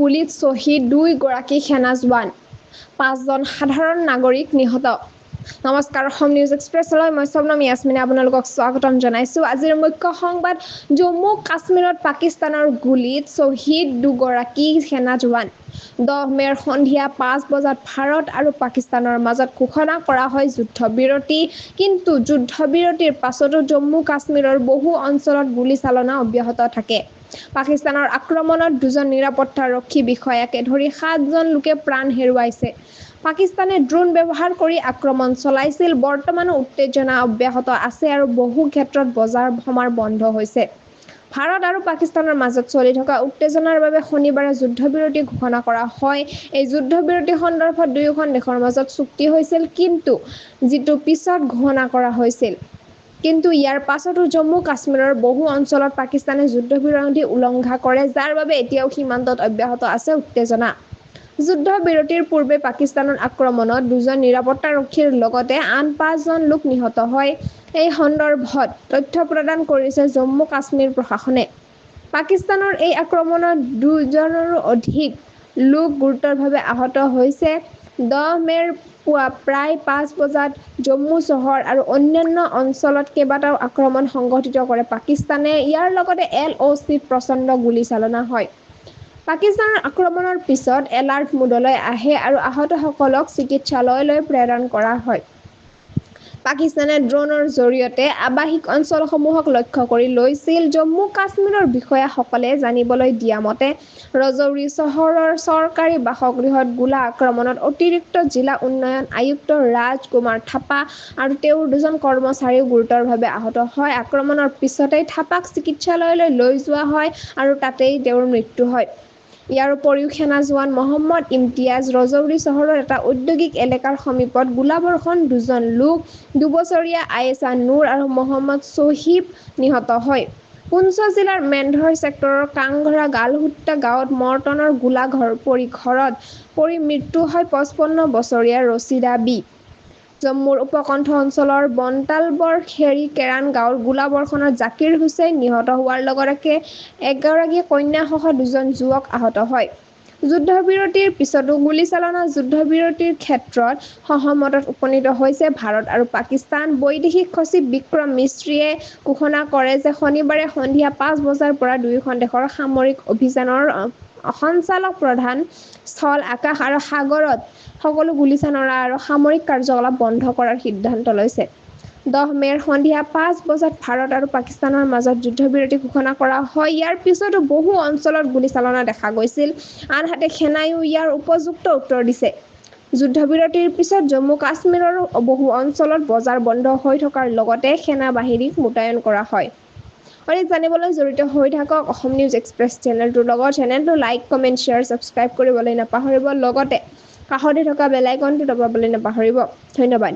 গুলীত শ্বহীদ 2 গৰাকী সেনা জোৱান, 5 জন সাধাৰণ নাগৰিক নিহত। নমস্কাৰ, অসম নিউজ এক্সপ্ৰেছলৈ মই শবনম ইয়াসমিনে আপোনালোকক স্বাগতম জনাইছো। আজিৰ মুখ্য সংবাদ, জম্মু কাশ্মীৰত পাকিস্তানৰ গুলীত শ্বহীদ 2 গৰাকী সেনা জোৱান। 10 মে'ৰ সন্ধিয়া 5 বজাত ভাৰত আৰু পাকিস্তানৰ মাজত ঘোষণা কৰা হয় যুদ্ধবিৰতি। কিন্তু যুদ্ধবিৰতিৰ পাছতো জম্মু কাশ্মীৰৰ বহু অঞ্চলত গুলীচালনা অব্যাহত থাকে। পাকিস্তানৰ আক্ৰমণত 2 জন নিৰাপত্তাৰক্ষী বিষয়াকে ধৰি 7 জন লোকে প্ৰাণ হেৰুৱাইছে। পাকিস্তানে ড্ৰোন ব্যৱহাৰ কৰি আক্ৰমণ চলাইছিল। বৰ্তমানো উত্তেজনা অব্যাহত আছে আৰু বহু ক্ষেত্ৰত বজাৰ সমাৰ বন্ধ হৈছে। ভাৰত আৰু পাকিস্তানৰ মাজত চলি থকা উত্তেজনাৰ বাবে শনিবাৰে যুদ্ধবিৰতি ঘোষণা কৰা হয়। এই যুদ্ধবিৰতি সন্দৰ্ভত দুয়োখন দেশৰ মাজত চুক্তি হৈছিল, কিন্তু যিটো পিছত ঘোষণা কৰা হৈছিল। কিন্তু ইয়াৰ পাছতো জম্মু কাশ্মীৰৰ বহু অঞ্চলত পাকিস্তানে যুদ্ধবিৰতি উলংঘা কৰে, যাৰ বাবে এতিয়াও সীমান্তত অব্যাহত আছে উত্তেজনা। যুদ্ধবিৰতিৰ পূৰ্বে পাকিস্তানৰ আক্ৰমণত 2 জন নিৰাপত্তাৰক্ষীৰ লগতে আন 5 জন লোক নিহত হয়। এই সন্দৰ্ভত তথ্য প্ৰদান কৰিছে জম্মু কাশ্মীৰ প্ৰশাসনে। পাকিস্তানৰ এই আক্ৰমণত 2 জনৰো অধিক লোক গুৰুতৰভাৱে আহত হৈছে। 10 মে'ৰ পুৱা প্ৰায় 5 বজাত জম্মু চহৰ আৰু অন্যান্য অঞ্চলত কেইবাটাও আক্ৰমণ সংঘটিত কৰে পাকিস্তানে। ইয়াৰ লগতে LOCত প্ৰচণ্ড গুলীচালনা হয়। পাকিস্তানৰ আক্ৰমণৰ পিছত এলাৰ্ট মোডলৈ আহে আৰু আহতসকলক চিকিৎসালয়লৈ প্ৰেৰণ কৰা হয়। পাকিস্তানে ড্ৰোনৰ জৰিয়তে আৱাসিক অঞ্চলসমূহক লক্ষ্য কৰি লৈছিল। জম্মু কাশ্মীৰৰ বিষয়াসকলে জানিবলৈ দিয়া মতে, ৰজৌৰী চহৰৰ চৰকাৰী বাসগৃহত গোলা আক্ৰমণত অতিৰিক্ত জিলা উন্নয়ন আয়ুক্ত ৰাজ কুমাৰ থাপা আৰু তেওঁৰ 2 জন কৰ্মচাৰীও গুৰুতৰভাৱে আহত হয়। আক্ৰমণৰ পিছতেই থাপাক চিকিৎসালয়লৈ লৈ যোৱা হয় আৰু তাতেই তেওঁৰ মৃত্যু হয়। ইয়াৰ উপৰিও সেনা জোৱান মহম্মদ ইমতিয়াজ, ৰজৌৰী চহৰৰ এটা ঔদ্যোগিক এলেকাৰ সমীপত গোলাবৰ্ষণ 2 জন লোক, 2 বছৰীয়া আয়েশা নুৰ আৰু মহম্মদ শ্বহিব নিহত হয়। পুঞ্চ জিলাৰ মেন্ধৰ ছেক্টৰৰ কাংঘৰা গালহুট্টা গাঁৱত মৰ্টনৰ গোলা ঘৰত পৰি মৃত্যু হয় 55 বছৰীয়া ৰছিদা বি। জম্মুৰ উপকণ্ঠ অঞ্চলৰ বন্টালবৰ খেৰী কেৰান গাঁৱৰ গোলাবৰ্ষণত জাকিৰ হুছেইন নিহত হোৱাৰ লগতে এগৰাকী কন্যাসহ 2 জন যুৱক আহত হয়। যুদ্ধবিৰতিৰ পিছতো গুলীচালনা যুদ্ধবিৰতিৰ ক্ষেত্ৰত সহমতত উপনীত হৈছে ভাৰত আৰু পাকিস্তান। বৈদেশিক সচিব বিক্ৰম মিশ্ৰীয়ে ঘোষণা কৰে যে শনিবাৰে সন্ধিয়া 5 বজাৰ পৰা দুয়োখন দেশৰ সামৰিক অভিযানৰ সঞ্চালক প্ৰধান স্থল, আকাশ আৰু সাগৰত সকলো গুলীচালনা আৰু সামৰিক কাৰ্যকলাপ বন্ধ কৰাৰ সিদ্ধান্ত লৈছে। 10 মে'ৰ সন্ধিয়া 5 বজাত ভাৰত আৰু পাকিস্তানৰ মাজত যুদ্ধবিৰতি ঘোষণা কৰা হয়। ইয়াৰ পিছতো বহু অঞ্চলত গুলীচালনা দেখা গৈছিল। আনহাতে সেনাইও ইয়াৰ উপযুক্ত উত্তৰ দিছে। যুদ্ধবিৰতিৰ পিছত জম্মু কাশ্মীৰৰ বহু অঞ্চলত বজাৰ বন্ধ হৈ থকাৰ লগতে সেনা বাহিনীক মোতায়েন কৰা হয়। অধিক জানিবলৈ জড়িত হৈ থাকক অসম নিউজ এক্সপ্ৰেছ চেনেলটোৰ লগত। চেনেলটো লাইক, কমেণ্ট, শ্বেয়াৰ, ছাবস্ক্ৰাইব কৰিবলৈ নাপাহৰিব। লগতে কাষতে থকা বেল আইকনটো দবাবলৈ নাপাহৰিব। ধন্যবাদ।